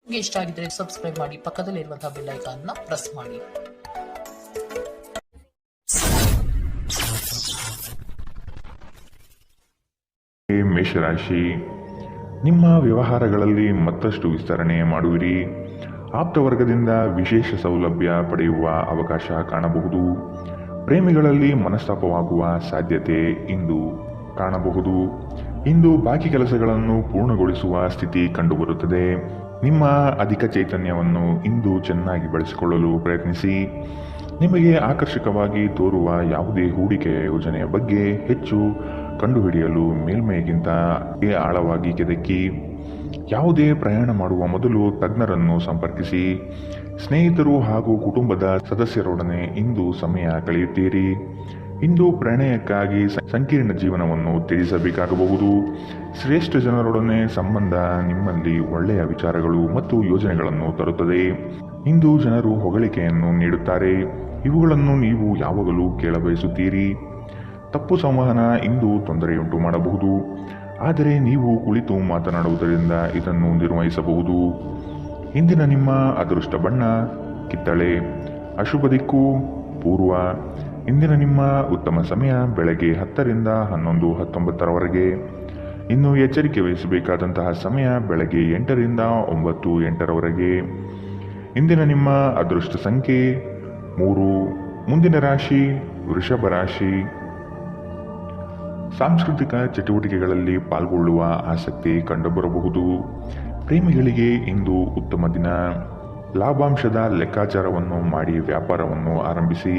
ನಿಮಗೆ ಇಷ್ಟ ಆಗಿದ್ರೆ ಸಬ್ಸ್ಕ್ರೈಬ್ ಮಾಡಿ, ಪಕ್ಕದಲ್ಲಿರುವಂತಹ ಬೆಲ್ ಐಕಾನ್ ಪ್ರೆಸ್ ಮಾಡಿ. ಮೇಷರಾಶಿ, ನಿಮ್ಮ ವ್ಯವಹಾರಗಳಲ್ಲಿ ಮತ್ತಷ್ಟು ವಿಸ್ತರಣೆ ಮಾಡುವಿರಿ. ಆಪ್ತ ವರ್ಗದಿಂದ ವಿಶೇಷ ಸೌಲಭ್ಯ ಪಡೆಯುವ ಅವಕಾಶ ಕಾಣಬಹುದು. ಪ್ರೇಮಿಗಳಲ್ಲಿ ಮನಸ್ತಾಪವಾಗುವ ಸಾಧ್ಯತೆ ಇಂದು ಕಾಣಬಹುದು. ಇಂದು ಬಾಕಿ ಕೆಲಸಗಳನ್ನು ಪೂರ್ಣಗೊಳಿಸುವ ಸ್ಥಿತಿ ಕಂಡುಬರುತ್ತದೆ. ನಿಮ್ಮ ಅಧಿಕ ಚೈತನ್ಯವನ್ನು ಇಂದು ಚೆನ್ನಾಗಿ ಬಳಸಿಕೊಳ್ಳಲು ಪ್ರಯತ್ನಿಸಿ. ನಿಮಗೆ ಆಕರ್ಷಕವಾಗಿ ತೋರುವ ಯಾವುದೇ ಹೂಡಿಕೆಯ ಯೋಜನೆಯ ಬಗ್ಗೆ ಹೆಚ್ಚು ಕಂಡುಹಿಡಿಯಲು ಮೇಲ್ಮೈಗಿಂತ ಆಳವಾಗಿ ಕೆದಕಿ. ಯಾವುದೇ ಪ್ರಯಾಣ ಮಾಡುವ ಮೊದಲು ತಜ್ಞರನ್ನು ಸಂಪರ್ಕಿಸಿ. ಸ್ನೇಹಿತರು ಹಾಗೂ ಕುಟುಂಬದ ಸದಸ್ಯರೊಡನೆ ಇಂದು ಸಮಯ ಕಳೆಯುತ್ತೀರಿ. ಇಂದು ಪ್ರಣಯಕ್ಕಾಗಿ ಸಂಕೀರ್ಣ ಜೀವನವನ್ನು ತ್ಯಜಿಸಬೇಕಾಗಬಹುದು. ಶ್ರೇಷ್ಠ ಜನರೊಡನೆ ಸಂಬಂಧ ನಿಮ್ಮಲ್ಲಿ ಒಳ್ಳೆಯ ವಿಚಾರಗಳು ಮತ್ತು ಯೋಜನೆಗಳನ್ನು ತರುತ್ತದೆ. ಇಂದು ಜನರು ಹೊಗಳಿಕೆಯನ್ನು ನೀಡುತ್ತಾರೆ. ಇವುಗಳನ್ನು ನೀವು ಯಾವಾಗಲೂ ಕೇಳಬಯಸುತ್ತೀರಿ. ತಪ್ಪು ಸಂವಹನ ಇಂದು ತೊಂದರೆಯುಂಟು ಮಾಡಬಹುದು, ಆದರೆ ನೀವು ಕುಳಿತು ಮಾತನಾಡುವುದರಿಂದ ಇದನ್ನು ನಿರ್ವಹಿಸಬಹುದು. ಇಂದಿನ ನಿಮ್ಮ ಅದೃಷ್ಟ ಬಣ್ಣ ಕಿತ್ತಳೆ. ಅಶುಭ ದಿಕ್ಕು ಪೂರ್ವ. ಇಂದಿನ ನಿಮ್ಮ ಉತ್ತಮ ಸಮಯ ಬೆಳಗ್ಗೆ 10 ರಿಂದ 11:19 ಇನ್ನು ಎಚ್ಚರಿಕೆ ವಹಿಸಬೇಕಾದಂತಹ ಸಮಯ ಬೆಳಗ್ಗೆ 8 ರಿಂದ 9:08 ಇಂದಿನ ನಿಮ್ಮ ಅದೃಷ್ಟ ಸಂಖ್ಯೆ 3. ಮುಂದಿನ ರಾಶಿ ವೃಷಭ ರಾಶಿ. ಸಾಂಸ್ಕೃತಿಕ ಚಟುವಟಿಕೆಗಳಲ್ಲಿ ಪಾಲ್ಗೊಳ್ಳುವ ಆಸಕ್ತಿ ಕಂಡುಬರಬಹುದು. ಪ್ರೇಮಿಗಳಿಗೆ ಇಂದು ಉತ್ತಮ ದಿನ. ಲಾಭಾಂಶದ ಲೆಕ್ಕಾಚಾರವನ್ನು ಮಾಡಿ ವ್ಯಾಪಾರವನ್ನು ಆರಂಭಿಸಿ.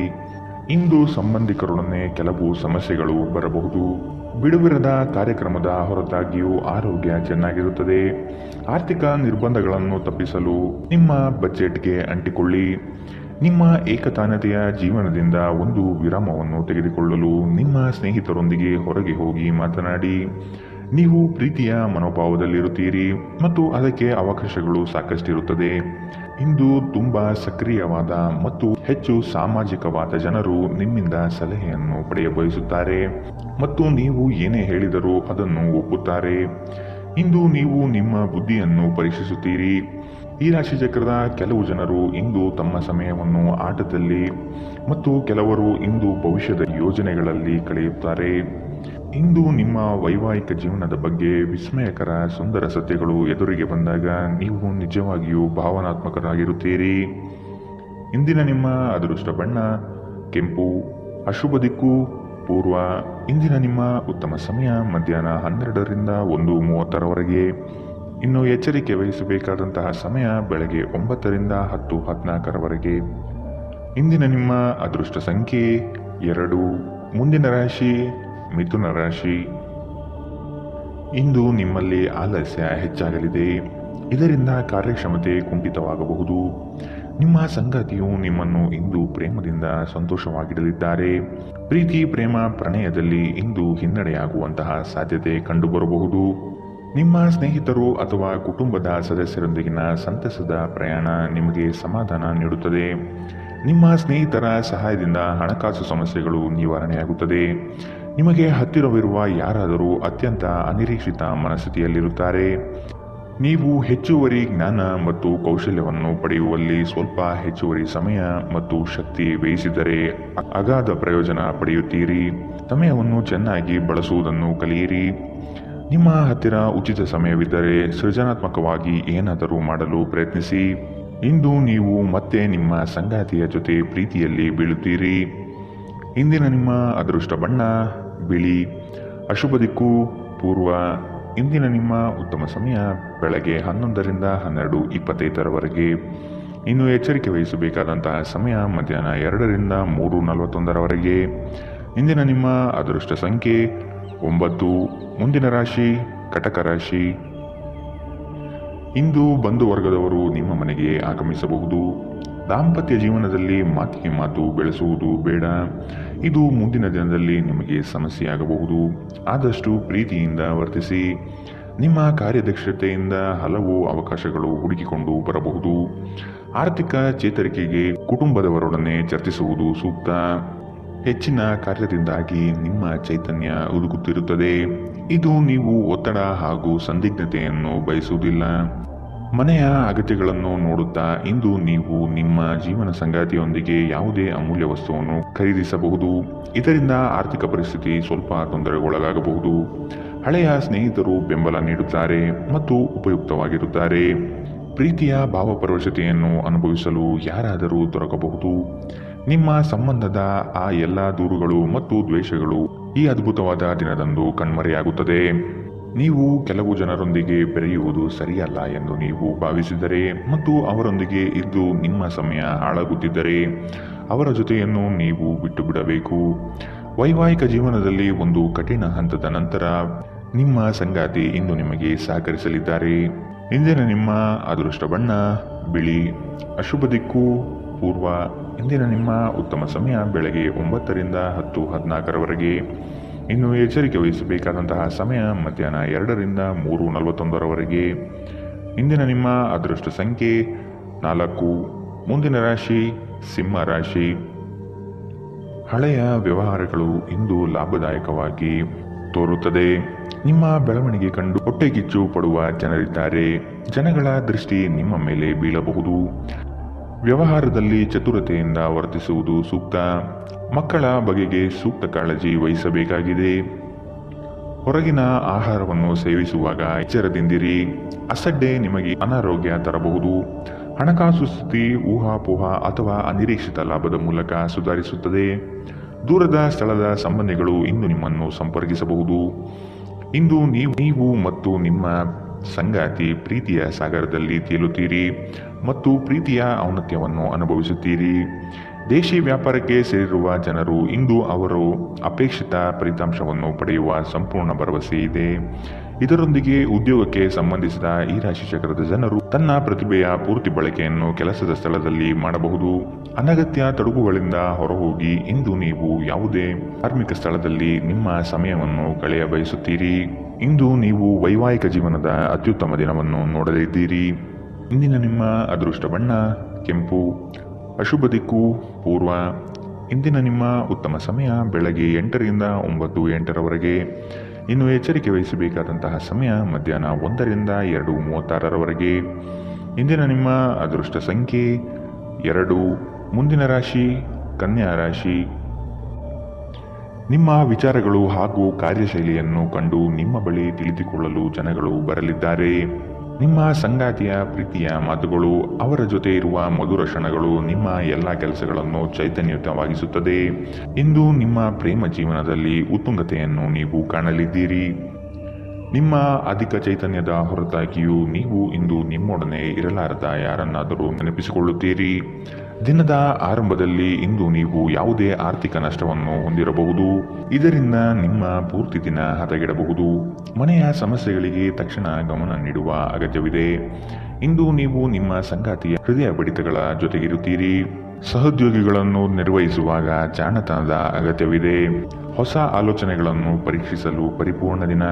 ಇಂದು ಸಂಬಂಧಿಕರೊಡನೆ ಕೆಲವು ಸಮಸ್ಯೆಗಳು ಬರಬಹುದು. ಬಿಡುವಿರದ ಕಾರ್ಯಕ್ರಮದ ಹೊರತಾಗಿಯೂ ಆರೋಗ್ಯ ಚೆನ್ನಾಗಿರುತ್ತದೆ. ಆರ್ಥಿಕ ನಿರ್ಬಂಧಗಳನ್ನು ತಪ್ಪಿಸಲು ನಿಮ್ಮ ಬಜೆಟ್ಗೆ ಅಂಟಿಕೊಳ್ಳಿ. ನಿಮ್ಮ ಏಕತಾನತೆಯ ಜೀವನದಿಂದ ಒಂದು ವಿರಾಮವನ್ನು ತೆಗೆದುಕೊಳ್ಳಲು ನಿಮ್ಮ ಸ್ನೇಹಿತರೊಂದಿಗೆ ಹೊರಗೆ ಹೋಗಿ ಮಾತನಾಡಿ. ನೀವು ಪ್ರೀತಿಯ ಮನೋಭಾವದಲ್ಲಿರುತ್ತೀರಿ ಮತ್ತು ಅದಕ್ಕೆ ಅವಕಾಶಗಳು ಸಾಕಷ್ಟಿರುತ್ತದೆ. ಇಂದು ತುಂಬ ಸಕ್ರಿಯವಾದ ಮತ್ತು ಹೆಚ್ಚು ಸಾಮಾಜಿಕವಾದ ಜನರು ನಿಮ್ಮಿಂದ ಸಲಹೆಯನ್ನು ಪಡೆಯಬಯಸುತ್ತಾರೆ ಮತ್ತು ನೀವು ಏನೇ ಹೇಳಿದರೂ ಅದನ್ನು ಒಪ್ಪುತ್ತಾರೆ. ಇಂದು ನೀವು ನಿಮ್ಮ ಬುದ್ಧಿಯನ್ನು ಪರೀಕ್ಷಿಸುತ್ತೀರಿ. ಈ ರಾಶಿ ಚಕ್ರದ ಕೆಲವು ಜನರು ಇಂದು ತಮ್ಮ ಸಮಯವನ್ನು ಆಟದಲ್ಲಿ ಮತ್ತು ಕೆಲವರು ಇಂದು ಭವಿಷ್ಯದ ಯೋಜನೆಗಳಲ್ಲಿ ಕಳೆಯುತ್ತಾರೆ. ಇಂದು ನಿಮ್ಮ ವೈವಾಹಿಕ ಜೀವನದ ಬಗ್ಗೆ ವಿಸ್ಮಯಕರ ಸುಂದರ ಸತ್ಯಗಳು ಎದುರಿಗೆ ಬಂದಾಗ ನೀವು ನಿಜವಾಗಿಯೂ ಭಾವನಾತ್ಮಕರಾಗಿರುತ್ತೀರಿ. ಇಂದಿನ ನಿಮ್ಮ ಅದೃಷ್ಟ ಬಣ್ಣ ಕೆಂಪು. ಅಶುಭ ದಿಕ್ಕು ಪೂರ್ವ. ಇಂದಿನ ನಿಮ್ಮ ಉತ್ತಮ ಸಮಯ ಮಧ್ಯಾಹ್ನ 12 ರಿಂದ 1:30 ಇನ್ನು ಎಚ್ಚರಿಕೆ ವಹಿಸಬೇಕಾದಂತಹ ಸಮಯ ಬೆಳಗ್ಗೆ 9 ರಿಂದ 10:14 ಇಂದಿನ ನಿಮ್ಮ ಅದೃಷ್ಟ ಸಂಖ್ಯೆ 2. ಮುಂದಿನ ರಾಶಿ ಮಿಥುನ ರಾಶಿ. ಇಂದು ನಿಮ್ಮಲ್ಲಿ ಆಲಸ್ಯ ಹೆಚ್ಚಾಗಲಿದೆ. ಇದರಿಂದ ಕಾರ್ಯಕ್ಷಮತೆ ಕುಂಠಿತವಾಗಬಹುದು. ನಿಮ್ಮ ಸಂಗಾತಿಯು ನಿಮ್ಮನ್ನು ಇಂದು ಪ್ರೇಮದಿಂದ ಸಂತೋಷವಾಗಿಡಲಿದ್ದಾರೆ. ಪ್ರೀತಿ ಪ್ರೇಮ ಪ್ರಣಯದಲ್ಲಿ ಇಂದು ಹಿನ್ನಡೆಯಾಗುವಂತಹ ಸಾಧ್ಯತೆ ಕಂಡುಬರಬಹುದು. ನಿಮ್ಮ ಸ್ನೇಹಿತರು ಅಥವಾ ಕುಟುಂಬದ ಸದಸ್ಯರೊಂದಿಗಿನ ಸಂತಸದ ಪ್ರಯಾಣ ನಿಮಗೆ ಸಮಾಧಾನ ನೀಡುತ್ತದೆ. ನಿಮ್ಮ ಸ್ನೇಹಿತರ ಸಹಾಯದಿಂದ ಹಣಕಾಸು ಸಮಸ್ಯೆಗಳು ನಿವಾರಣೆಯಾಗುತ್ತದೆ. ನಿಮಗೆ ಹತ್ತಿರವಿರುವ ಯಾರಾದರೂ ಅತ್ಯಂತ ಅನಿರೀಕ್ಷಿತ ಮನಸ್ಥಿತಿಯಲ್ಲಿರುತ್ತಾರೆ. ನೀವು ಹೆಚ್ಚುವರಿ ಜ್ಞಾನ ಮತ್ತು ಕೌಶಲ್ಯವನ್ನು ಪಡೆಯುವಲ್ಲಿ ಸ್ವಲ್ಪ ಹೆಚ್ಚುವರಿ ಸಮಯ ಮತ್ತು ಶಕ್ತಿ ವ್ಯಯಿಸಿದರೆ ಅಗಾಧ ಪ್ರಯೋಜನ ಪಡೆಯುತ್ತೀರಿ. ಸಮಯವನ್ನು ಚೆನ್ನಾಗಿ ಬಳಸುವುದನ್ನು ಕಲಿಯಿರಿ. ನಿಮ್ಮ ಹತ್ತಿರ ಉಚಿತ ಸಮಯವಿದ್ದರೆ ಸೃಜನಾತ್ಮಕವಾಗಿ ಏನಾದರೂ ಮಾಡಲು ಪ್ರಯತ್ನಿಸಿ. ಇಂದು ನೀವು ಮತ್ತೆ ನಿಮ್ಮ ಸಂಗಾತಿಯ ಜೊತೆ ಪ್ರೀತಿಯಲ್ಲಿ ಬೀಳುತ್ತೀರಿ. ಇಂದಿನ ನಿಮ್ಮ ಅದೃಷ್ಟ ಬಣ್ಣ ಬಿಳಿ. ಅಶುಭ ದಿಕ್ಕು ಪೂರ್ವ. ಇಂದಿನ ನಿಮ್ಮ ಉತ್ತಮ ಸಮಯ ಬೆಳಗ್ಗೆ 11 ರಿಂದ 12:25 ಇನ್ನು ಎಚ್ಚರಿಕೆ ವಹಿಸಬೇಕಾದಂತಹ ಸಮಯ ಮಧ್ಯಾಹ್ನ 2 ರಿಂದ 3:41 ಇಂದಿನ ನಿಮ್ಮ ಅದೃಷ್ಟ ಸಂಖ್ಯೆ 9. ಮುಂದಿನ ರಾಶಿ ಕಟಕ ರಾಶಿ. ಇಂದು ಬಂಧು ವರ್ಗದವರು ನಿಮ್ಮ ಮನೆಗೆ ಆಗಮಿಸಬಹುದು. ದಾಂಪತ್ಯ ಜೀವನದಲ್ಲಿ ಮಾತಿಗೆ ಮಾತು ಬೆಳೆಸುವುದು ಬೇಡ. ಇದು ಮುಂದಿನ ದಿನದಲ್ಲಿ ನಿಮಗೆ ಸಮಸ್ಯೆಯಾಗಬಹುದು. ಆದಷ್ಟು ಪ್ರೀತಿಯಿಂದ ವರ್ತಿಸಿ. ನಿಮ್ಮ ಕಾರ್ಯದಕ್ಷತೆಯಿಂದ ಹಲವು ಅವಕಾಶಗಳು ಹುಡುಕಿಕೊಂಡು ಬರಬಹುದು. ಆರ್ಥಿಕ ಚೇತರಿಕೆಗೆ ಕುಟುಂಬದವರೊಡನೆ ಚರ್ಚಿಸುವುದು ಸೂಕ್ತ. ಹೆಚ್ಚಿನ ಕಾರ್ಯದಿಂದಾಗಿ ನಿಮ್ಮ ಚೈತನ್ಯ ಉದುಗುತ್ತಿರುತ್ತದೆ. ಇದು ನೀವು ಒತ್ತಡ ಹಾಗೂ ಸಂದಿಗ್ಧತೆಯನ್ನು ಬಯಸುವುದಿಲ್ಲ. ಮನೆಯ ಅಗತ್ಯಗಳನ್ನು ನೋಡುತ್ತಾ ಇಂದು ನೀವು ನಿಮ್ಮ ಜೀವನ ಸಂಗಾತಿಯೊಂದಿಗೆ ಯಾವುದೇ ಅಮೂಲ್ಯ ವಸ್ತುವನ್ನು ಖರೀದಿಸಬಹುದು. ಇದರಿಂದ ಆರ್ಥಿಕ ಪರಿಸ್ಥಿತಿ ಸ್ವಲ್ಪ ತೊಂದರೆಗೊಳಗಾಗಬಹುದು. ಹಳೆಯ ಸ್ನೇಹಿತರು ಬೆಂಬಲ ನೀಡುತ್ತಾರೆ ಮತ್ತು ಉಪಯುಕ್ತವಾಗಿರುತ್ತಾರೆ. ಪ್ರೀತಿಯ ಭಾವಪರವಶತೆಯನ್ನು ಅನುಭವಿಸಲು ಯಾರಾದರೂ ದೊರಕಬಹುದು. ನಿಮ್ಮ ಸಂಬಂಧದ ಆ ಎಲ್ಲ ದೂರುಗಳು ಮತ್ತು ದ್ವೇಷಗಳು ಈ ಅದ್ಭುತವಾದ ದಿನದಂದು ಕಣ್ಮರೆಯಾಗುತ್ತದೆ. ನೀವು ಕೆಲವು ಜನರೊಂದಿಗೆ ಬೆರೆಯುವುದು ಸರಿಯಲ್ಲ ಎಂದು ನೀವು ಭಾವಿಸಿದರೆ ಮತ್ತು ಅವರೊಂದಿಗೆ ಇದ್ದು ನಿಮ್ಮ ಸಮಯ ಹಾಳಾಗುತ್ತಿದ್ದರೆ ಅವರ ಜೊತೆಯನ್ನು ನೀವು ಬಿಟ್ಟು ಬಿಡಬೇಕು. ವೈವಾಹಿಕ ಜೀವನದಲ್ಲಿ ಒಂದು ಕಠಿಣ ಹಂತದ ನಂತರ ನಿಮ್ಮ ಸಂಗಾತಿ ಇಂದು ನಿಮಗೆ ಸಹಕರಿಸಲಿದ್ದಾರೆ. ಇಂದಿನ ನಿಮ್ಮ ಅದೃಷ್ಟ ಬಣ್ಣ ಬಿಳಿ. ಅಶುಭ ದಿಕ್ಕು ಪೂರ್ವ. ಇಂದಿನ ನಿಮ್ಮ ಉತ್ತಮ ಸಮಯ ಬೆಳಗ್ಗೆ 9 ರಿಂದ 10:14 ಇನ್ನು ಎಚ್ಚರಿಕೆ ವಹಿಸಬೇಕಾದಂತಹ ಸಮಯ ಮಧ್ಯಾಹ್ನ 2 ರಿಂದ 3:41 ಇಂದಿನ ನಿಮ್ಮ ಅದೃಷ್ಟ ಸಂಖ್ಯೆ 4. ಮುಂದಿನ ರಾಶಿ ಸಿಂಹ ರಾಶಿ. ಹಳೆಯ ವ್ಯವಹಾರಗಳು ಇಂದು ಲಾಭದಾಯಕವಾಗಿ ತೋರುತ್ತದೆ. ನಿಮ್ಮ ಬೆಳವಣಿಗೆ ಕಂಡು ಹೊಟ್ಟೆಕಿಚ್ಚು ಪಡುವ ಜನರಿದ್ದಾರೆ. ಜನಗಳ ದೃಷ್ಟಿ ನಿಮ್ಮ ಮೇಲೆ ಬೀಳಬಹುದು. ವ್ಯವಹಾರದಲ್ಲಿ ಚತುರತೆಯಿಂದ ವರ್ತಿಸುವುದು ಸೂಕ್ತ. ಮಕ್ಕಳ ಬಗೆಗೆ ಸೂಕ್ತ ಕಾಳಜಿ ವಹಿಸಬೇಕಾಗಿದೆ. ಹೊರಗಿನ ಆಹಾರವನ್ನು ಸೇವಿಸುವಾಗ ಎಚ್ಚರದಿಂದಿರಿ. ಅಸಡ್ಡೆ ನಿಮಗೆ ಅನಾರೋಗ್ಯ ತರಬಹುದು. ಹಣಕಾಸು ಸ್ಥಿತಿ ಊಹಾಪೋಹ ಅಥವಾ ಅನಿರೀಕ್ಷಿತ ಲಾಭದ ಮೂಲಕ ಸುಧಾರಿಸುತ್ತದೆ. ದೂರದ ಸ್ಥಳದ ಸಂಬಂಧಿಗಳು ಇಂದು ನಿಮ್ಮನ್ನು ಸಂಪರ್ಕಿಸಬಹುದು. ಇಂದು ನೀವು ಮತ್ತು ನಿಮ್ಮ ಸಂಗಾತಿ ಪ್ರೀತಿಯ ಸಾಗರದಲ್ಲಿ ತೇಲುತ್ತೀರಿ ಮತ್ತು ಪ್ರೀತಿಯ ಔನ್ನತ್ಯವನ್ನು ಅನುಭವಿಸುತ್ತೀರಿ. ದೇಶಿ ವ್ಯಾಪಾರಕ್ಕೆ ಸೇರಿರುವ ಜನರು ಇಂದು ಅವರು ಅಪೇಕ್ಷಿತ ಫಲಿತಾಂಶವನ್ನು ಪಡೆಯುವ ಸಂಪೂರ್ಣ ಭರವಸೆ ಇದೆ. ಇದರೊಂದಿಗೆ ಉದ್ಯೋಗಕ್ಕೆ ಸಂಬಂಧಿಸಿದ ಈ ರಾಶಿ ಚಕ್ರದ ಜನರು ತನ್ನ ಪ್ರತಿಭೆಯ ಪೂರ್ತಿ ಬಳಕೆಯನ್ನು ಕೆಲಸದ ಸ್ಥಳದಲ್ಲಿ ಮಾಡಬಹುದು. ಅನಗತ್ಯ ತೊಡಗುಗಳಿಂದ ಹೊರಹೋಗಿ ಇಂದು ನೀವು ಯಾವುದೇ ಧಾರ್ಮಿಕ ಸ್ಥಳದಲ್ಲಿ ನಿಮ್ಮ ಸಮಯವನ್ನು ಕಳೆಯ ಬಯಸುತ್ತೀರಿ. ಇಂದು ನೀವು ವೈವಾಹಿಕ ಜೀವನದ ಅತ್ಯುತ್ತಮ ದಿನವನ್ನು ನೋಡಲಿದ್ದೀರಿ. ಇಂದಿನ ನಿಮ್ಮ ಅದೃಷ್ಟ ಬಣ್ಣ ಕೆಂಪು. ಅಶುಭ ದಿಕ್ಕು ಪೂರ್ವ. ಇಂದಿನ ನಿಮ್ಮ ಉತ್ತಮ ಸಮಯ ಬೆಳಗ್ಗೆ 8 ರಿಂದ 9:08 ಇನ್ನು ಎಚ್ಚರಿಕೆ ವಹಿಸಬೇಕಾದಂತಹ ಸಮಯ ಮಧ್ಯಾಹ್ನ 1 ರಿಂದ 2:36 ಇಂದಿನ ನಿಮ್ಮ ಅದೃಷ್ಟ ಸಂಖ್ಯೆ 2. ಮುಂದಿನ ರಾಶಿ ಕನ್ಯಾ ರಾಶಿ. ನಿಮ್ಮ ವಿಚಾರಗಳು ಹಾಗೂ ಕಾರ್ಯಶೈಲಿಯನ್ನು ಕಂಡು ನಿಮ್ಮ ಬಳಿ ತಿಳಿದುಕೊಳ್ಳಲು ಜನಗಳು ಬರಲಿದ್ದಾರೆ. ನಿಮ್ಮ ಸಂಗಾತಿಯ ಪ್ರೀತಿಯ ಮಾತುಗಳು, ಅವರ ಜೊತೆ ಇರುವ ಮಧುರ ಕ್ಷಣಗಳು ನಿಮ್ಮ ಎಲ್ಲ ಕೆಲಸಗಳನ್ನು ಚೈತನ್ಯಯುತವಾಗಿಸುತ್ತದೆ. ಇಂದು ನಿಮ್ಮ ಪ್ರೇಮ ಜೀವನದಲ್ಲಿ ಉತ್ತುಂಗತೆಯನ್ನು ನೀವು ಕಾಣಲಿದ್ದೀರಿ. ನಿಮ್ಮ ಅಧಿಕ ಚೈತನ್ಯದ ಹೊರತಾಗಿಯೂ ನೀವು ಇಂದು ನಿಮ್ಮೊಡನೆ ಇರಲಾರದ ಯಾರನ್ನಾದರೂ ನೆನಪಿಸಿಕೊಳ್ಳುತ್ತೀರಿ. ದಿನದ ಆರಂಭದಲ್ಲಿ ಇಂದು ನೀವು ಯಾವುದೇ ಆರ್ಥಿಕ ನಷ್ಟವನ್ನು ಹೊಂದಿರಬಹುದು. ಇದರಿಂದ ನಿಮ್ಮ ಪೂರ್ತಿ ದಿನ ಹದಗೆಡಬಹುದು. ಮನೆಯ ಸಮಸ್ಯೆಗಳಿಗೆ ತಕ್ಷಣ ಗಮನ ನೀಡುವ ಅಗತ್ಯವಿದೆ. ಇಂದು ನೀವು ನಿಮ್ಮ ಸಂಗಾತಿಯ ಹೃದಯ ಬಡಿತಗಳ ಜೊತೆಗಿರುತ್ತೀರಿ. ಸಹೋದ್ಯೋಗಿಗಳನ್ನು ನಿರ್ವಹಿಸುವಾಗ ಜಾಣತನದ ಅಗತ್ಯವಿದೆ. ಹೊಸ ಆಲೋಚನೆಗಳನ್ನು ಪರೀಕ್ಷಿಸಲು ಪರಿಪೂರ್ಣ ದಿನ.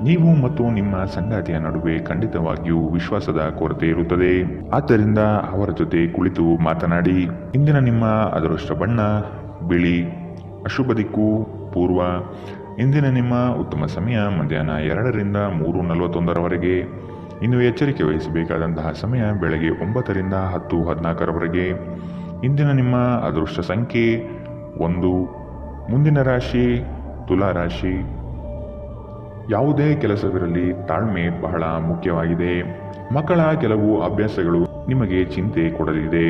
ನೀವು ಮತ್ತು ನಿಮ್ಮ ಸಂಗಾತಿಯ ನಡುವೆ ಖಂಡಿತವಾಗಿಯೂ ವಿಶ್ವಾಸದ ಕೊರತೆ ಇರುತ್ತದೆ. ಆದ್ದರಿಂದ ಅವರ ಜೊತೆ ಕುಳಿತು ಮಾತನಾಡಿ. ಇಂದಿನ ನಿಮ್ಮ ಅದೃಷ್ಟ ಬಣ್ಣ ಬಿಳಿ. ಅಶುಭ ದಿಕ್ಕು ಪೂರ್ವ. ಇಂದಿನ ನಿಮ್ಮ ಉತ್ತಮ ಸಮಯ ಮಧ್ಯಾಹ್ನ 2 ರಿಂದ 3:41 ಇನ್ನು ಎಚ್ಚರಿಕೆ ವಹಿಸಬೇಕಾದಂತಹ ಸಮಯ ಬೆಳಗ್ಗೆ 9 ರಿಂದ 10:14 ಇಂದಿನ ನಿಮ್ಮ ಅದೃಷ್ಟ ಸಂಖ್ಯೆ 1. ಮುಂದಿನ ರಾಶಿ ತುಲಾ ರಾಶಿ. ಯಾವುದೇ ಕೆಲಸವಿರಲಿ ತಾಳ್ಮೆ ಬಹಳ ಮುಖ್ಯವಾಗಿದೆ. ಮಕ್ಕಳ ಕೆಲವು ಅಭ್ಯಾಸಗಳು ನಿಮಗೆ ಚಿಂತೆ ಕೊಡಲಿದೆ.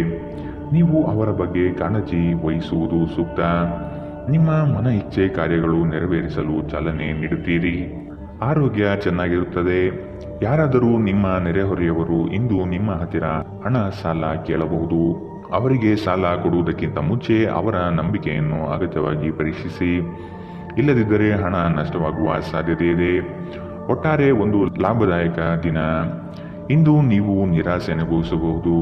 ನೀವು ಅವರ ಬಗ್ಗೆ ಕಾಳಜಿ ವಹಿಸುವುದು ಸೂಕ್ತ. ನಿಮ್ಮ ಮನ ಇಚ್ಛೆ ಕಾರ್ಯಗಳು ನೆರವೇರಿಸಲು ಚಾಲನೆ ನೀಡುತ್ತೀರಿ. ಆರೋಗ್ಯ ಚೆನ್ನಾಗಿರುತ್ತದೆ. ಯಾರಾದರೂ ನಿಮ್ಮ ನೆರೆಹೊರೆಯವರು ಇಂದು ನಿಮ್ಮ ಹತ್ತಿರ ಹಣ ಸಾಲ ಕೇಳಬಹುದು. ಅವರಿಗೆ ಸಾಲ ಕೊಡುವುದಕ್ಕಿಂತ ಮುಂಚೆ ಅವರ ನಂಬಿಕೆಯನ್ನು ಅಗತ್ಯವಾಗಿ ಪರೀಕ್ಷಿಸಿ. ಇಲ್ಲದಿದ್ದರೆ ಹಣ ನಷ್ಟವಾಗುವ ಸಾಧ್ಯತೆ ಇದೆ. ಒಟ್ಟಾರೆ ಒಂದು ಲಾಭದಾಯಕ ದಿನ. ಇಂದು ನೀವು ನಿರಾಸೆ ಅನುಭವಿಸಬಹುದು,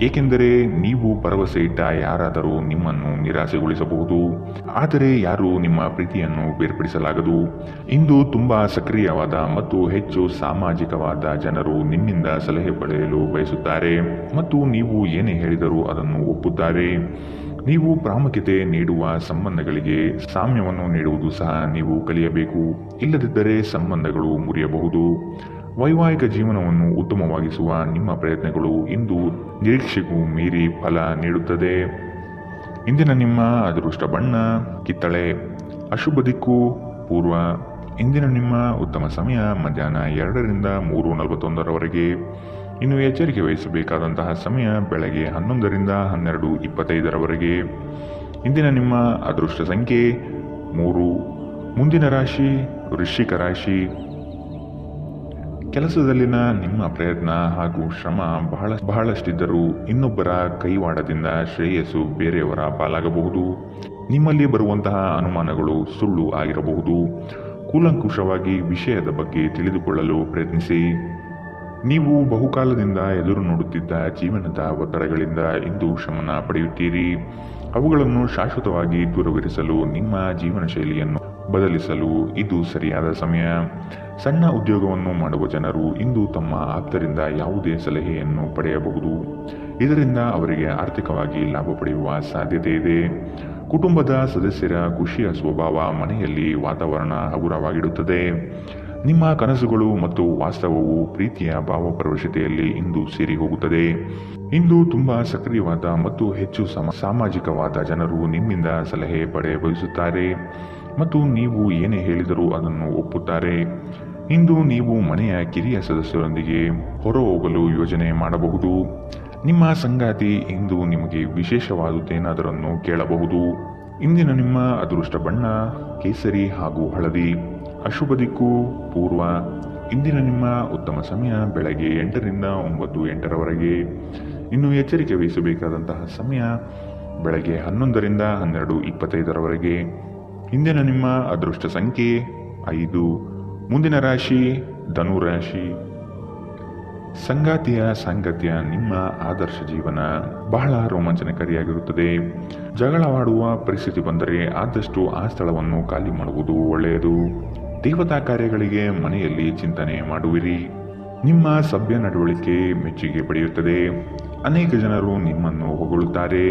ಏಕೆಂದರೆ ನೀವು ಭರವಸೆ ಇಟ್ಟ ಯಾರಾದರೂ ನಿಮ್ಮನ್ನು ನಿರಾಸೆಗೊಳಿಸಬಹುದು. ಆದರೆ ಯಾರೂ ನಿಮ್ಮ ಪ್ರೀತಿಯನ್ನು ಬೇರ್ಪಡಿಸಲಾಗದು. ಇಂದು ತುಂಬಾ ಸಕ್ರಿಯವಾದ ಮತ್ತು ಹೆಚ್ಚು ಸಾಮಾಜಿಕವಾದ ಜನರು ನಿಮ್ಮಿಂದ ಸಲಹೆ ಪಡೆಯಲು ಬಯಸುತ್ತಾರೆ ಮತ್ತು ನೀವು ಏನೇ ಹೇಳಿದರೂ ಅದನ್ನು ಒಪ್ಪುತ್ತಾರೆ. ನೀವು ಪ್ರಾಮುಖ್ಯತೆ ನೀಡುವ ಸಂಬಂಧಗಳಿಗೆ ಸಾಮ್ಯವನ್ನು ನೀಡುವುದು ಸಹ ನೀವು ಕಲಿಯಬೇಕು. ಇಲ್ಲದಿದ್ದರೆ ಸಂಬಂಧಗಳು ಮುರಿಯಬಹುದು. ವೈವಾಹಿಕ ಜೀವನವನ್ನು ಉತ್ತಮವಾಗಿಸುವ ನಿಮ್ಮ ಪ್ರಯತ್ನಗಳು ಇಂದು ನಿರೀಕ್ಷೆಗೂ ಮೀರಿ ಫಲ ನೀಡುತ್ತದೆ. ಇಂದಿನ ನಿಮ್ಮ ಅದೃಷ್ಟ ಬಣ್ಣ ಕಿತ್ತಳೆ. ಅಶುಭ ದಿಕ್ಕು ಪೂರ್ವ. ಇಂದಿನ ನಿಮ್ಮ ಉತ್ತಮ ಸಮಯ ಮಧ್ಯಾಹ್ನ 2ರಿಂದ 3:41 ಇನ್ನು ಎಚ್ಚರಿಕೆ ವಹಿಸಬೇಕಾದಂತಹ ಸಮಯ ಬೆಳಗ್ಗೆ 11ರಿಂದ 12:25 ಇಂದಿನ ನಿಮ್ಮ ಅದೃಷ್ಟ ಸಂಖ್ಯೆ 3. ಮುಂದಿನ ರಾಶಿ ವೃಶ್ಚಿಕ ರಾಶಿ. ಕೆಲಸದಲ್ಲಿನ ನಿಮ್ಮ ಪ್ರಯತ್ನ ಹಾಗೂ ಶ್ರಮ ಬಹಳಷ್ಟಿದ್ದರೂ ಇನ್ನೊಬ್ಬರ ಕೈವಾಡದಿಂದ ಶ್ರೇಯಸ್ಸು ಬೇರೆಯವರ ಪಾಲಾಗಬಹುದು. ನಿಮ್ಮಲ್ಲಿ ಬರುವಂತಹ ಅನುಮಾನಗಳು ಸುಳ್ಳು ಆಗಿರಬಹುದು. ಕೂಲಂಕುಷವಾಗಿ ವಿಷಯದ ಬಗ್ಗೆ ತಿಳಿದುಕೊಳ್ಳಲು ಪ್ರಯತ್ನಿಸಿ. ನೀವು ಬಹುಕಾಲದಿಂದ ಎದುರು ನೋಡುತ್ತಿದ್ದ ಜೀವನದ ಒತ್ತಡಗಳಿಂದ ಇಂದು ಶಮನ ಪಡೆಯುತ್ತೀರಿ. ಅವುಗಳನ್ನು ಶಾಶ್ವತವಾಗಿ ದೂರವಿರಿಸಲು ನಿಮ್ಮ ಜೀವನ ಶೈಲಿಯನ್ನು ಬದಲಿಸಲು ಇದು ಸರಿಯಾದ ಸಮಯ. ಸಣ್ಣ ಉದ್ಯೋಗವನ್ನು ಮಾಡುವ ಜನರು ಇಂದು ತಮ್ಮ ಆಪ್ತರಿಂದ ಯಾವುದೇ ಸಲಹೆಯನ್ನು ಪಡೆಯಬಹುದು. ಇದರಿಂದ ಅವರಿಗೆ ಆರ್ಥಿಕವಾಗಿ ಲಾಭ ಪಡೆಯುವ ಸಾಧ್ಯತೆ ಇದೆ. ಕುಟುಂಬದ ಸದಸ್ಯರ ಖುಷಿಯ ಸ್ವಭಾವ ಮನೆಯಲ್ಲಿ ವಾತಾವರಣ ಹಗುರವಾಗಿಡುತ್ತದೆ. ನಿಮ್ಮ ಕನಸುಗಳು ಮತ್ತು ವಾಸ್ತವವು ಪ್ರೀತಿಯ ಭಾವಪರವಶತೆಯಲ್ಲಿ ಇಂದು ಸೇರಿ ಹೋಗುತ್ತದೆ. ಇಂದು ತುಂಬಾ ಸಕ್ರಿಯವಾದ ಮತ್ತು ಹೆಚ್ಚು ಸಾಮಾಜಿಕವಾದ ಜನರು ನಿಮ್ಮಿಂದ ಸಲಹೆ ಪಡೆಯ ಬಯಸುತ್ತಾರೆ ಮತ್ತು ನೀವು ಏನೇ ಹೇಳಿದರೂ ಅದನ್ನು ಒಪ್ಪುತ್ತಾರೆ. ಇಂದು ನೀವು ಮನೆಯ ಕಿರಿಯ ಸದಸ್ಯರೊಂದಿಗೆ ಹೊರಹೋಗಲು ಯೋಜನೆ ಮಾಡಬಹುದು. ನಿಮ್ಮ ಸಂಗಾತಿ ಇಂದು ನಿಮಗೆ ವಿಶೇಷವಾದುದೇನಾದರನ್ನು ಕೇಳಬಹುದು. ಇಂದಿನ ನಿಮ್ಮ ಅದೃಷ್ಟ ಬಣ್ಣ ಕೇಸರಿ ಹಾಗೂ ಹಳದಿ. ಅಶುಭ ದಿಕ್ಕು ಪೂರ್ವ. ಇಂದಿನ ನಿಮ್ಮ ಉತ್ತಮ ಸಮಯ ಬೆಳಗ್ಗೆ 8ರಿಂದ 9:08 ಇನ್ನು ಎಚ್ಚರಿಕೆ ವಹಿಸಬೇಕಾದಂತಹ ಸಮಯ ಬೆಳಗ್ಗೆ 11ರಿಂದ 12:25 ಇಂದಿನ ನಿಮ್ಮ ಅದೃಷ್ಟ ಸಂಖ್ಯೆ 5. ಮುಂದಿನ ರಾಶಿ ಧನು ರಾಶಿ. ಸಂಗಾತಿಯ ಸಾಂಗತ್ಯ ನಿಮ್ಮ ಆದರ್ಶ ಜೀವನ ಬಹಳ ರೋಮಾಂಚನಕಾರಿಯಾಗಿರುತ್ತದೆ. ಜಗಳವಾಡುವ ಪರಿಸ್ಥಿತಿ ಬಂದರೆ ಆದಷ್ಟು ಆ ಸ್ಥಳವನ್ನು ಖಾಲಿ ಮಾಡುವುದು ಒಳ್ಳೆಯದು. ದೇವತಾ ಕಾರ್ಯಗಳಿಗೆ ಮನೆಯಲ್ಲಿ ಚಿಂತನೆ ಮಾಡುವಿರಿ. ನಿಮ್ಮ ಸಭ್ಯ ನಡವಳಿಕೆ ಮೆಚ್ಚುಗೆ ಪಡೆಯುತ್ತದೆ. ಅನೇಕ ಜನರು ನಿಮ್ಮನ್ನು ಹೊಗಳುತ್ತಾರೆ.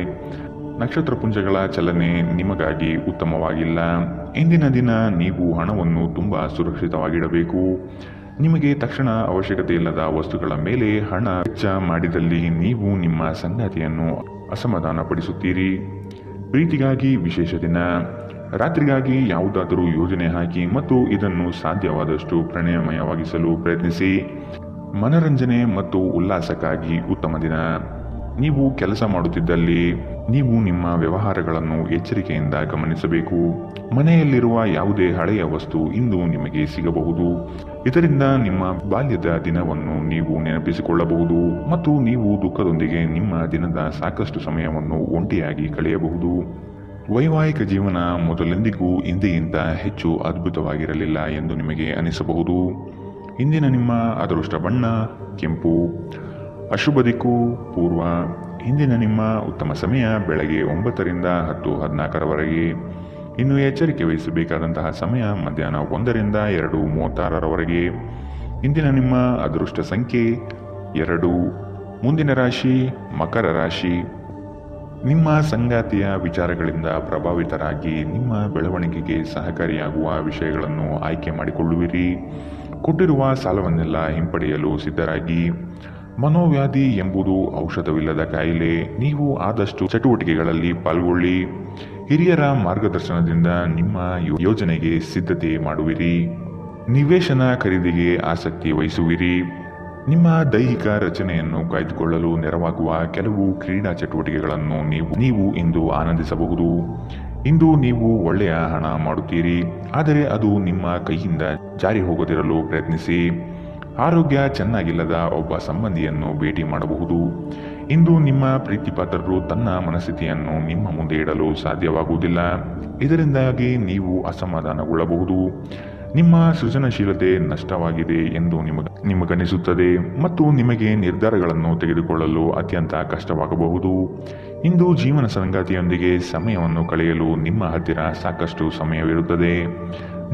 ನಕ್ಷತ್ರ ಪುಂಜಗಳ ಚಲನೆ ನಿಮಗಾಗಿ ಉತ್ತಮವಾಗಿಲ್ಲ. ಇಂದಿನ ದಿನ ನೀವು ಹಣವನ್ನು ತುಂಬಾ ಸುರಕ್ಷಿತವಾಗಿಡಬೇಕು. ನಿಮಗೆ ತಕ್ಷಣ ಅವಶ್ಯಕತೆ ಇಲ್ಲದ ವಸ್ತುಗಳ ಮೇಲೆ ಹಣ ವೆಚ್ಚ ಮಾಡಿದಲ್ಲಿ ನೀವು ನಿಮ್ಮ ಸಂಗಾತಿಯನ್ನು ಅಸಮಾಧಾನಪಡಿಸುತ್ತೀರಿ. ಪ್ರೀತಿಗಾಗಿ ವಿಶೇಷ ದಿನ. ರಾತ್ರಿಗಾಗಿ ಯಾವುದಾದರೂ ಯೋಜನೆ ಹಾಕಿ ಮತ್ತು ಇದನ್ನು ಸಾಧ್ಯವಾದಷ್ಟು ಪ್ರಣಯಮಯವಾಗಿಸಲು ಪ್ರಯತ್ನಿಸಿ. ಮನರಂಜನೆ ಮತ್ತು ಉಲ್ಲಾಸಕ್ಕಾಗಿ ಉತ್ತಮ ದಿನ. ನೀವು ಕೆಲಸ ಮಾಡುತ್ತಿದ್ದಲ್ಲಿ ನೀವು ನಿಮ್ಮ ವ್ಯವಹಾರಗಳನ್ನು ಎಚ್ಚರಿಕೆಯಿಂದ ಗಮನಿಸಬೇಕು. ಮನೆಯಲ್ಲಿರುವ ಯಾವುದೇ ಹಳೆಯ ವಸ್ತು ಇಂದು ನಿಮಗೆ ಸಿಗಬಹುದು. ಇದರಿಂದ ನಿಮ್ಮ ಬಾಲ್ಯದ ದಿನವನ್ನು ನೀವು ನೆನಪಿಸಿಕೊಳ್ಳಬಹುದು ಮತ್ತು ನೀವು ದುಃಖದೊಂದಿಗೆ ನಿಮ್ಮ ದಿನದ ಸಾಕಷ್ಟು ಸಮಯವನ್ನು ಒಂಟಿಯಾಗಿ ಕಳೆಯಬಹುದು. ವೈವಾಹಿಕ ಜೀವನ ಮೊದಲೆಂದಿಗೂ ಇಂದಿಗಿಂತ ಹೆಚ್ಚು ಅದ್ಭುತವಾಗಿರಲಿಲ್ಲ ಎಂದು ನಿಮಗೆ ಅನಿಸಬಹುದು. ಇಂದಿನ ನಿಮ್ಮ ಅದೃಷ್ಟ ಬಣ್ಣ ಕೆಂಪು. ಅಶುಭ ದಿಕ್ಕು ಪೂರ್ವ. ಇಂದಿನ ನಿಮ್ಮ ಉತ್ತಮ ಸಮಯ ಬೆಳಗ್ಗೆ 9ರಿಂದ 10:14 ಇನ್ನು ಎಚ್ಚರಿಕೆ ವಹಿಸಬೇಕಾದಂತಹ ಸಮಯ ಮಧ್ಯಾಹ್ನ 1ರಿಂದ 2:36 ಇಂದಿನ ನಿಮ್ಮ ಅದೃಷ್ಟ ಸಂಖ್ಯೆ 2. ಮುಂದಿನ ರಾಶಿ ಮಕರ ರಾಶಿ. ನಿಮ್ಮ ಸಂಗಾತಿಯ ವಿಚಾರಗಳಿಂದ ಪ್ರಭಾವಿತರಾಗಿ ನಿಮ್ಮ ಬೆಳವಣಿಗೆಗೆ ಸಹಕಾರಿಯಾಗುವ ವಿಷಯಗಳನ್ನು ಆಯ್ಕೆ ಮಾಡಿಕೊಳ್ಳುವಿರಿ. ಕೊಟ್ಟಿರುವ ಸಾಲವನ್ನೆಲ್ಲ ಹಿಂಪಡೆಯಲು ಸಿದ್ಧರಾಗಿ. ಮನೋವ್ಯಾಧಿ ಎಂಬುದು ಔಷಧವಿಲ್ಲದ ಕಾಯಿಲೆ. ನೀವು ಆದಷ್ಟು ಚಟುವಟಿಕೆಗಳಲ್ಲಿ ಪಾಲ್ಗೊಳ್ಳಿ. ಹಿರಿಯರ ಮಾರ್ಗದರ್ಶನದಿಂದ ನಿಮ್ಮ ಯೋಜನೆಗೆ ಸಿದ್ಧತೆ ಮಾಡುವಿರಿ. ನಿವೇಶನ ಖರೀದಿಗೆ ಆಸಕ್ತಿ ವಹಿಸುವಿರಿ. ನಿಮ್ಮ ದೈಹಿಕ ರಚನೆಯನ್ನು ಕಾಯ್ದುಕೊಳ್ಳಲು ನೆರವಾಗುವ ಕೆಲವು ಕ್ರೀಡಾ ಚಟುವಟಿಕೆಗಳನ್ನು ನೀವು ಇಂದು ಆನಂದಿಸಬಹುದು. ಇಂದು ನೀವು ಒಳ್ಳೆಯ ಹಣ ಮಾಡುತ್ತೀರಿ, ಆದರೆ ಅದು ನಿಮ್ಮ ಕೈಯಿಂದ ಜಾರಿ ಹೋಗದಿರಲು ಪ್ರಯತ್ನಿಸಿ. ಆರೋಗ್ಯ ಚೆನ್ನಾಗಿಲ್ಲದ ಒಬ್ಬ ಸಂಬಂಧಿಯನ್ನು ಭೇಟಿ ಮಾಡಬಹುದು. ಇಂದು ನಿಮ್ಮ ಪ್ರೀತಿಪಾತ್ರರು ತನ್ನ ಮನಸ್ಥಿತಿಯನ್ನು ನಿಮ್ಮ ಮುಂದೆ ಇಡಲು ಸಾಧ್ಯವಾಗುವುದಿಲ್ಲ. ಇದರಿಂದಾಗಿ ನೀವು ಅಸಮಾಧಾನಗೊಳ್ಳಬಹುದು. ನಿಮ್ಮ ಸೃಜನಶೀಲತೆ ನಷ್ಟವಾಗಿದೆ ಎಂದು ನಿಮಗನಿಸುತ್ತದೆ ಮತ್ತು ನಿಮಗೆ ನಿರ್ಧಾರಗಳನ್ನು ತೆಗೆದುಕೊಳ್ಳಲು ಅತ್ಯಂತ ಕಷ್ಟವಾಗಬಹುದು. ಇಂದು ಜೀವನ ಸಂಗಾತಿಯೊಂದಿಗೆ ಸಮಯವನ್ನು ಕಳೆಯಲು ನಿಮ್ಮ ಹತ್ತಿರ ಸಾಕಷ್ಟು ಸಮಯವಿರುತ್ತದೆ.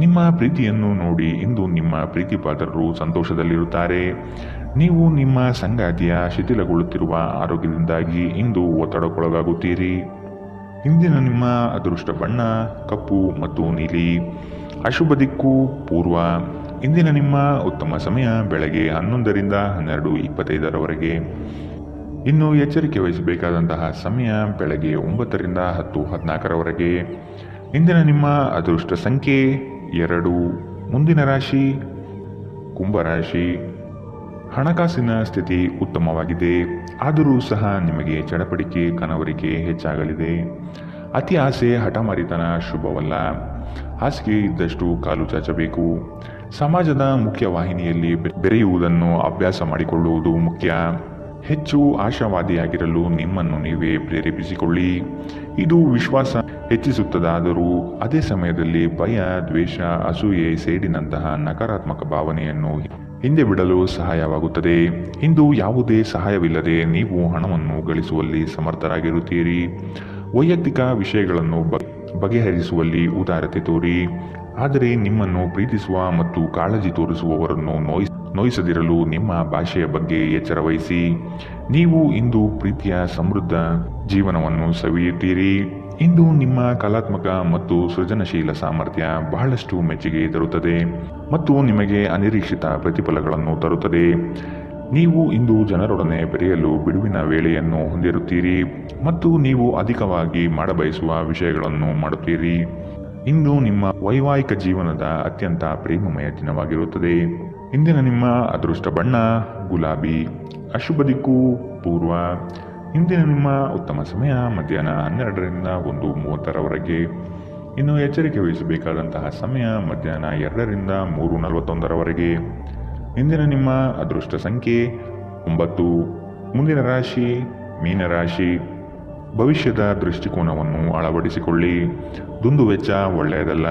ನಿಮ್ಮ ಪ್ರೀತಿಯನ್ನು ನೋಡಿ ಇಂದು ನಿಮ್ಮ ಪ್ರೀತಿಪಾತ್ರರು ಸಂತೋಷದಲ್ಲಿರುತ್ತಾರೆ. ನೀವು ನಿಮ್ಮ ಸಂಗಾತಿಯ ಶಿಥಿಲಗೊಳ್ಳುತ್ತಿರುವ ಆರೋಗ್ಯದಿಂದಾಗಿ ಇಂದು ಒತ್ತಡಕ್ಕೊಳಗಾಗುತ್ತೀರಿ. ಇಂದಿನ ನಿಮ್ಮ ಅದೃಷ್ಟ ಬಣ್ಣ ಕಪ್ಪು ಮತ್ತು ನೀಲಿ. ಅಶುಭ ದಿಕ್ಕು ಪೂರ್ವ. ಇಂದಿನ ನಿಮ್ಮ ಉತ್ತಮ ಸಮಯ ಬೆಳಗ್ಗೆ 11ರಿಂದ 12:25ರವರೆಗೆ. ಇನ್ನು ಎಚ್ಚರಿಕೆ ವಹಿಸಬೇಕಾದಂತಹ ಸಮಯ ಬೆಳಗ್ಗೆ 9ರಿಂದ 10:14ರವರೆಗೆ. ಇಂದಿನ ನಿಮ್ಮ ಅದೃಷ್ಟ ಸಂಖ್ಯೆ 2. ಮುಂದಿನ ರಾಶಿ ಕುಂಭರಾಶಿ. ಹಣಕಾಸಿನ ಸ್ಥಿತಿ ಉತ್ತಮವಾಗಿದೆ, ಆದರೂ ಸಹ ನಿಮಗೆ ಚಡಪಡಿಕೆ ಕನವರಿಕೆ ಹೆಚ್ಚಾಗಲಿದೆ. ಅತಿ ಆಸೆ ಹಠಮಾರಿತನ ಶುಭವಲ್ಲ. ಹಾಸಿಗೆ ಇದ್ದಷ್ಟು ಕಾಲು ಚಾಚಬೇಕು. ಸಮಾಜದ ಮುಖ್ಯ ವಾಹಿನಿಯಲ್ಲಿ ಬೆರೆಯುವುದನ್ನು ಅಭ್ಯಾಸ ಮಾಡಿಕೊಳ್ಳುವುದು ಮುಖ್ಯ. ಹೆಚ್ಚು ಆಶಾವಾದಿಯಾಗಿರಲು ನಿಮ್ಮನ್ನು ನೀವೇ ಪ್ರೇರೇಪಿಸಿಕೊಳ್ಳಿ. ಇದು ವಿಶ್ವಾಸ ಹೆಚ್ಚಿಸುತ್ತದಾದರೂ ಅದೇ ಸಮಯದಲ್ಲಿ ಭಯ, ದ್ವೇಷ, ಅಸೂಯೆ, ಸೇಡಿನಂತಹ ನಕಾರಾತ್ಮಕ ಭಾವನೆಯನ್ನು ಹಿಂದೆ ಬಿಡಲು ಸಹಾಯವಾಗುತ್ತದೆ. ಇಂದು ಯಾವುದೇ ಸಹಾಯವಿಲ್ಲದೆ ನೀವು ಹಣವನ್ನು ಗಳಿಸುವಲ್ಲಿ ಸಮರ್ಥರಾಗಿರುತ್ತೀರಿ. ವೈಯಕ್ತಿಕ ವಿಷಯಗಳನ್ನು ಬಗೆಹರಿಸುವಲ್ಲಿ ಉದಾರತೆ ತೋರಿ. ಆದರೆ ನಿಮ್ಮನ್ನು ಪ್ರೀತಿಸುವ ಮತ್ತು ಕಾಳಜಿ ತೋರಿಸುವವರನ್ನು ನೋಯಿಸದಿರಲು ನಿಮ್ಮ ಭಾಷೆಯ ಬಗ್ಗೆ ಎಚ್ಚರ ವಹಿಸಿ. ನೀವು ಇಂದು ಪ್ರೀತಿಯ ಸಮೃದ್ಧ ಜೀವನವನ್ನು ಸವಿಯುತ್ತೀರಿ. ಇಂದು ನಿಮ್ಮ ಕಲಾತ್ಮಕ ಮತ್ತು ಸೃಜನಶೀಲ ಸಾಮರ್ಥ್ಯ ಬಹಳಷ್ಟು ಮೆಚ್ಚುಗೆ ತರುತ್ತದೆ ಮತ್ತು ನಿಮಗೆ ಅನಿರೀಕ್ಷಿತ ಪ್ರತಿಫಲಗಳನ್ನು ತರುತ್ತದೆ. ನೀವು ಇಂದು ಜನರೊಡನೆ ಬೆರೆಯಲು ಬಿಡುವಿನ ವೇಳೆಯನ್ನು ಹೊಂದಿರುತ್ತೀರಿ ಮತ್ತು ನೀವು ಅಧಿಕವಾಗಿ ಮಾಡಬಯಸುವ ವಿಷಯಗಳನ್ನು ಮಾಡುತ್ತೀರಿ. ಇಂದು ನಿಮ್ಮ ವೈವಾಹಿಕ ಜೀವನದ ಅತ್ಯಂತ ಪ್ರೇಮಮಯ ದಿನವಾಗಿರುತ್ತದೆ. ಇಂದಿನ ನಿಮ್ಮ ಅದೃಷ್ಟ ಬಣ್ಣ ಗುಲಾಬಿ. ಅಶುಭ ದಿಕ್ಕು ಪೂರ್ವ. ಇಂದಿನ ನಿಮ್ಮ ಉತ್ತಮ ಸಮಯ ಮಧ್ಯಾಹ್ನ 12ರಿಂದ 1:30ರವರೆಗೆ. ಇನ್ನು ಎಚ್ಚರಿಕೆ ವಹಿಸಬೇಕಾದಂತಹ ಸಮಯ ಮಧ್ಯಾಹ್ನ 2ರಿಂದ 3:41ರವರೆಗೆ. ಇಂದಿನ ನಿಮ್ಮ ಅದೃಷ್ಟ ಸಂಖ್ಯೆ 9. ಮುಂದಿನ ರಾಶಿ ಮೀನರಾಶಿ. ಭವಿಷ್ಯದ ದೃಷ್ಟಿಕೋನವನ್ನು ಅಳವಡಿಸಿಕೊಳ್ಳಿ. ದುಂದುವೆಚ್ಚ ಒಳ್ಳೆಯದಲ್ಲ.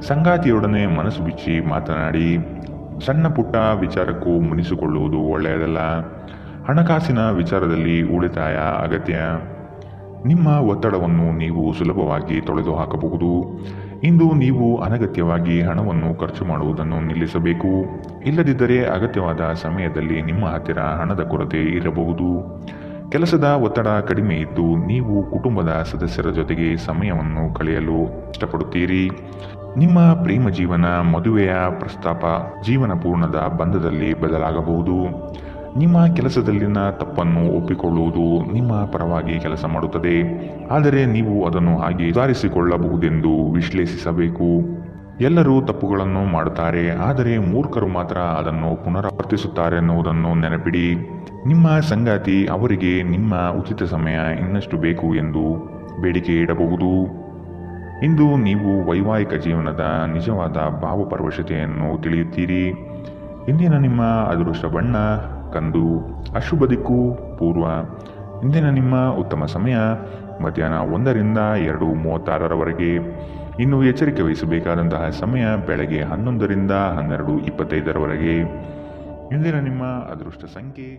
ಸಂಗಾತಿಯೊಡನೆ ಮನಸ್ಸು ಬಿಚ್ಚಿ ಮಾತನಾಡಿ. ಸಣ್ಣ ಪುಟ್ಟ ವಿಚಾರಕ್ಕೂ ಮುನಿಸಿಕೊಳ್ಳುವುದು ಒಳ್ಳೆಯದಲ್ಲ. ಹಣಕಾಸಿನ ವಿಚಾರದಲ್ಲಿ ಉಳಿತಾಯ ಅಗತ್ಯ. ನಿಮ್ಮ ಒತ್ತಡವನ್ನು ನೀವು ಸುಲಭವಾಗಿ ತೊಳೆದು ಹಾಕಬಹುದು. ಇಂದು ನೀವು ಅನಗತ್ಯವಾಗಿ ಹಣವನ್ನು ಖರ್ಚು ಮಾಡುವುದನ್ನು ನಿಲ್ಲಿಸಬೇಕು. ಇಲ್ಲದಿದ್ದರೆ ಅಗತ್ಯವಾದ ಸಮಯದಲ್ಲಿ ನಿಮ್ಮ ಹತ್ತಿರ ಹಣದ ಕೊರತೆ ಇರಬಹುದು. ಕೆಲಸದ ಒತ್ತಡ ಕಡಿಮೆ ಇದ್ದು ನೀವು ಕುಟುಂಬದ ಸದಸ್ಯರ ಜೊತೆಗೆ ಸಮಯವನ್ನು ಕಳೆಯಲು ಇಷ್ಟಪಡುತ್ತೀರಿ. ನಿಮ್ಮ ಪ್ರೇಮ ಜೀವನ ಮದುವೆಯ ಪ್ರಸ್ತಾಪ ಜೀವನ ಪೂರ್ಣದ ಬಂಧದಲ್ಲಿ ಬದಲಾಗಬಹುದು. ನಿಮ್ಮ ಕೆಲಸದಲ್ಲಿನ ತಪ್ಪನ್ನು ಒಪ್ಪಿಕೊಳ್ಳುವುದು ನಿಮ್ಮ ಪರವಾಗಿ ಕೆಲಸ ಮಾಡುತ್ತದೆ, ಆದರೆ ನೀವು ಅದನ್ನು ಹಾಗೆ ಸುಧಾರಿಸಿಕೊಳ್ಳಬಹುದೆಂದು ವಿಶ್ಲೇಷಿಸಬೇಕು. ಎಲ್ಲರೂ ತಪ್ಪುಗಳನ್ನು ಮಾಡುತ್ತಾರೆ, ಆದರೆ ಮೂರ್ಖರು ಮಾತ್ರ ಅದನ್ನು ಪುನರಾವರ್ತಿಸುತ್ತಾರೆ ಎನ್ನುವುದನ್ನು ನೆನಪಿಡಿ. ನಿಮ್ಮ ಸಂಗಾತಿ ಅವರಿಗೆ ನಿಮ್ಮ ಉಚಿತ ಸಮಯ ಇನ್ನಷ್ಟು ಬೇಕು ಎಂದು ಬೇಡಿಕೆ ಇಡಬಹುದು. ಇಂದು ನೀವು ವೈವಾಹಿಕ ಜೀವನದ ನಿಜವಾದ ಭಾವಪರವಶತೆಯನ್ನು ತಿಳಿಯುತ್ತೀರಿ. ಇಂದಿನ ನಿಮ್ಮ ಅದೃಷ್ಟ ಬಣ್ಣ ಕಂದು. ಅಶುಭ ದಿಕ್ಕು ಪೂರ್ವ. ಇಂದಿನ ನಿಮ್ಮ ಉತ್ತಮ ಸಮಯ ಮಧ್ಯಾಹ್ನ 1ರಿಂದ 2:36ರವರೆಗೆ. ಇನ್ನು ಎಚ್ಚರಿಕೆ ವಹಿಸಬೇಕಾದಂತಹ ಸಮಯ ಬೆಳಗ್ಗೆ 11ರಿಂದ 12:25ರವರೆಗೆ. ಇಂದಿನ ನಿಮ್ಮ ಅದೃಷ್ಟ ಸಂಖ್ಯೆ